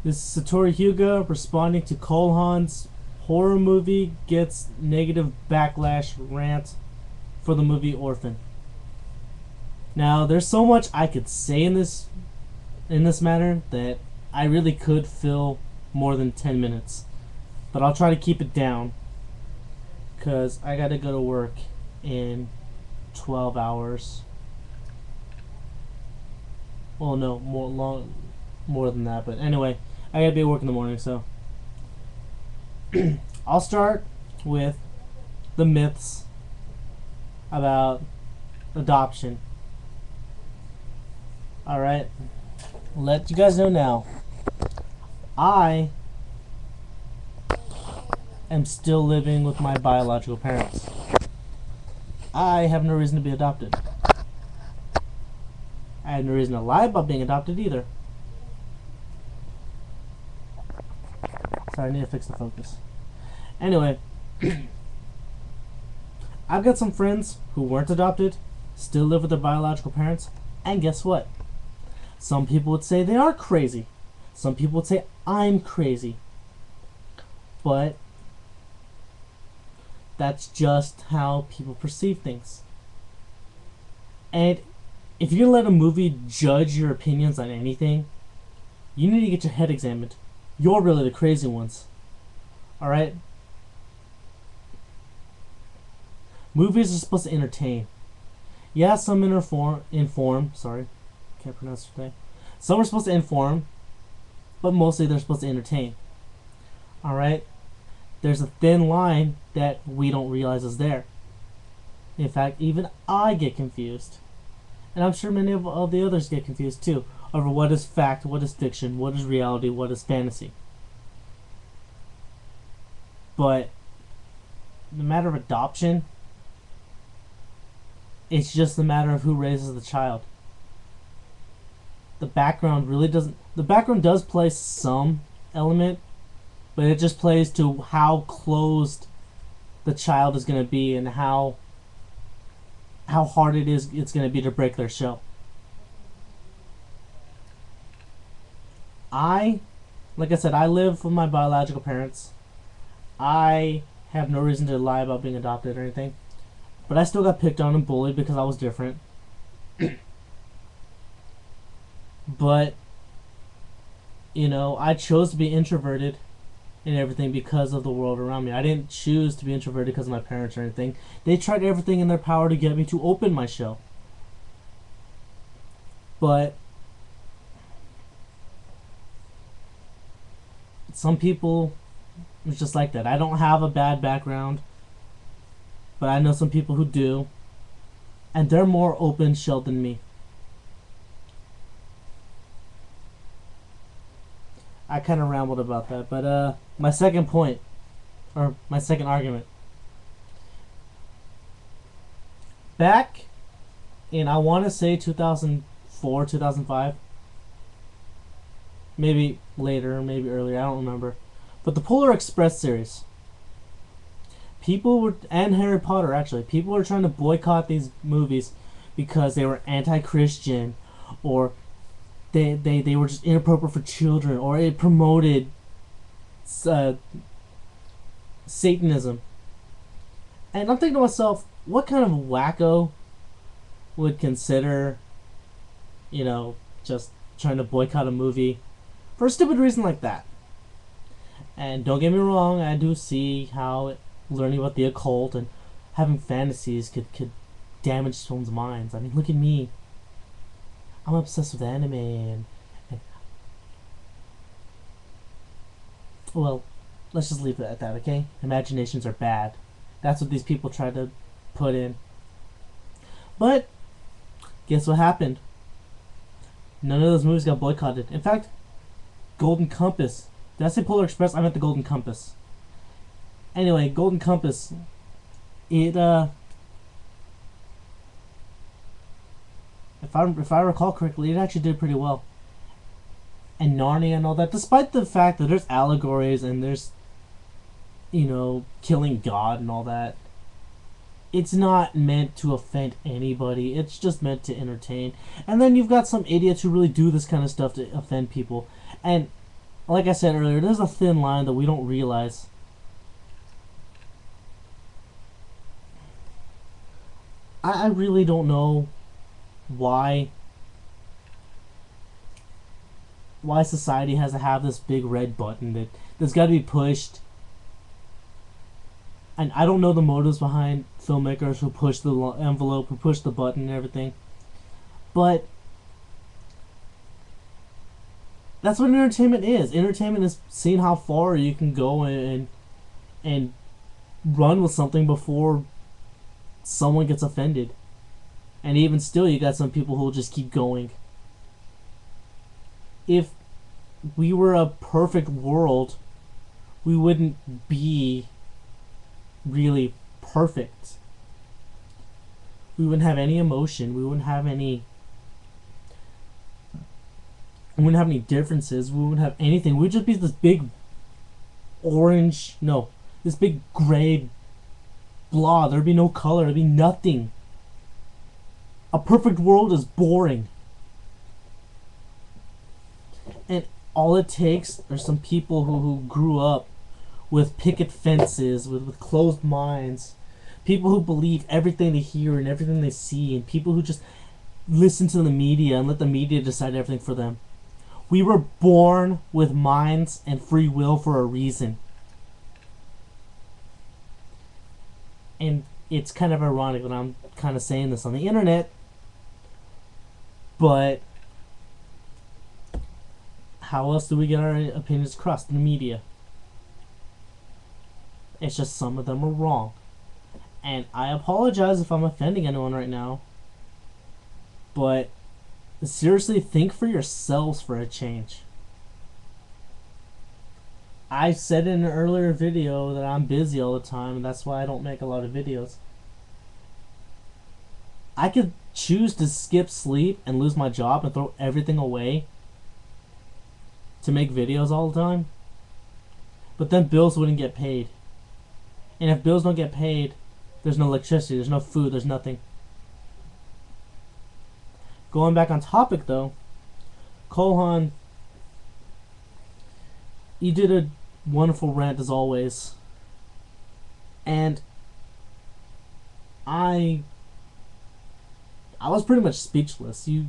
This is Satori Hyuga responding to Kolhan's horror movie gets negative backlash rant for the movie Orphan. Now, there's so much I could say in this matter that I really could fill more than 10 minutes. But I'll try to keep it down because I gotta go to work in 12 hours. Well, no, more than that. But anyway, I gotta be at work in the morning, so I'll start with the myths about adoption. Alright, let you guys know now. I am still living with my biological parents. I have no reason to be adopted. I have no reason to lie about being adopted either. Sorry, I need to fix the focus. Anyway, I've got some friends who weren't adopted, still live with their biological parents, and guess what? Some people would say they are crazy. Some people would say I'm crazy. But that's just how people perceive things. And if you're gonna let a movie judge your opinions on anything, you need to get your head examined. You're really the crazy ones. Alright? Movies are supposed to entertain. Yeah, some inform. Sorry, can't pronounce it today. Some are supposed to inform, but mostly they're supposed to entertain. Alright? There's a thin line that we don't realize is there. In fact, even I get confused. And I'm sure many of all the others get confused too over what is fact, what is fiction, what is reality, what is fantasy. But the matter of adoption, it's just a matter of who raises the child. The background does play some element, but it just plays to how closed the child is going to be and how hard it's going to be to break their shell. Like I said, I live with my biological parents. I have no reason to lie about being adopted or anything. But I still got picked on and bullied because I was different. But, I chose to be introverted and everything because of the world around me. I didn't choose to be introverted because of my parents or anything. They tried everything in their power to get me to open my shell. But some people, it's just like that. I don't have a bad background, but I know some people who do, and they're more open-shelled than me. I kind of rambled about that, but my second point, or my second argument. Back in, I want to say 2004, 2005, maybe later, maybe earlier, I don't remember, but the Polar Express series, and Harry Potter actually, people were trying to boycott these movies because they were anti-Christian, or they were just inappropriate for children, or it promoted Satanism. And I'm thinking to myself, what kind of wacko would consider, just trying to boycott a movie for a stupid reason like that? And don't get me wrong, I do see how learning about the occult and having fantasies could damage someone's minds. I mean, look at me. I'm obsessed with anime and well, let's just leave it at that, okay? Imaginations are bad. That's what these people try to put in. But guess what happened? None of those movies got boycotted. In fact, Golden Compass. Did I say Polar Express? I meant the Golden Compass. Anyway, Golden Compass, it if I recall correctly, it actually did pretty well. And Narnia and all that, despite the fact that there's allegories and there's, killing God and all that, it's not meant to offend anybody. It's just meant to entertain. And then you've got some idiots who really do this kind of stuff to offend people. And like I said earlier, there's a thin line that we don't realize. I really don't know why society has to have this big red button that's got to be pushed. And I don't know the motives behind filmmakers who push the envelope, who push the button and everything. But that's what entertainment is. Entertainment is seeing how far you can go and run with something before someone gets offended. And even still, you got some people who will just keep going. If we were a perfect world, we wouldn't be really perfect. We wouldn't have any emotion. We wouldn't have any differences. We wouldn't have anything. We'd just be this big orange, no, this big gray blob. There'd be no color. There'd be nothing. A perfect world is boring. And all it takes are some people who grew up with picket fences, with closed minds, people who believe everything they hear and everything they see, and people who just listen to the media and let the media decide everything for them. We were born with minds and free will for a reason. And it's kind of ironic that I'm kind of saying this on the internet, but how else do we get our opinions across in the media? It's just some of them are wrong. And I apologize if I'm offending anyone right now, but seriously, think for yourselves for a change. I said in an earlier video that I'm busy all the time, and that's why I don't make a lot of videos. I could choose to skip sleep and lose my job and throw everything away to make videos all the time, but then bills wouldn't get paid. And if bills don't get paid, there's no electricity, there's no food, there's nothing. Going back on topic though, Kohan, you did a wonderful rant as always. And I was pretty much speechless. You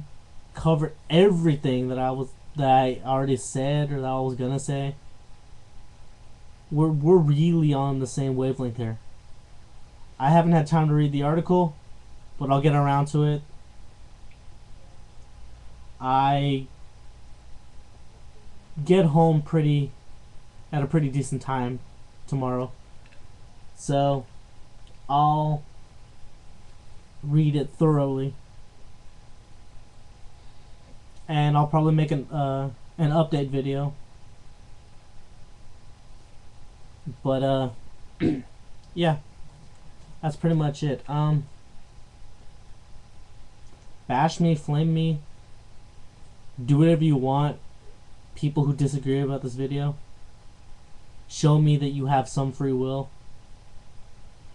covered everything that I already said or that I was gonna say. We're really on the same wavelength here. I haven't had time to read the article, but I'll get around to it. I get home at a pretty decent time tomorrow, so I'll read it thoroughly, and I'll probably make an update video. But yeah, that's pretty much it. Bash me, flame me, do whatever you want. People who disagree about this video, show me that you have some free will.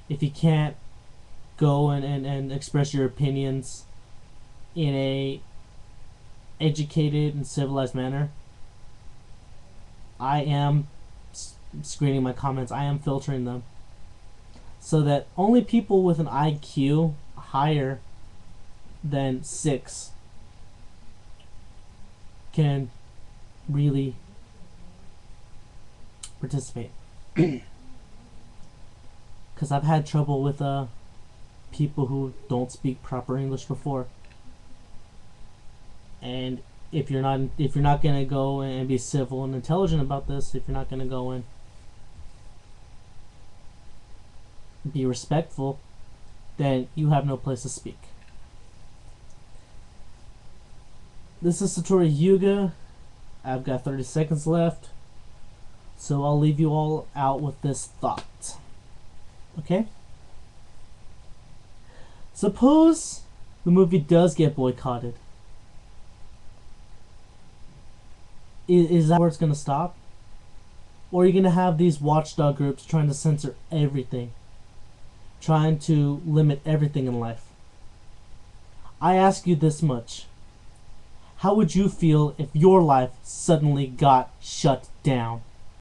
If you can't go and express your opinions in a educated and civilized manner, I am screening my comments. I am filtering them so that only people with an IQ higher than 6 can really participate. Because I've had trouble with people who don't speak proper English before, and if you're not gonna go and be civil and intelligent about this, if you're not gonna go and be respectful, then you have no place to speak. This is Satori Yuga. I've got 30 seconds left, so I'll leave you all out with this thought. Okay? Suppose the movie does get boycotted. Is that where it's going to stop? Or are you going to have these watchdog groups trying to censor everything? Trying to limit everything in life? I ask you this much. How would you feel if your life suddenly got shut down?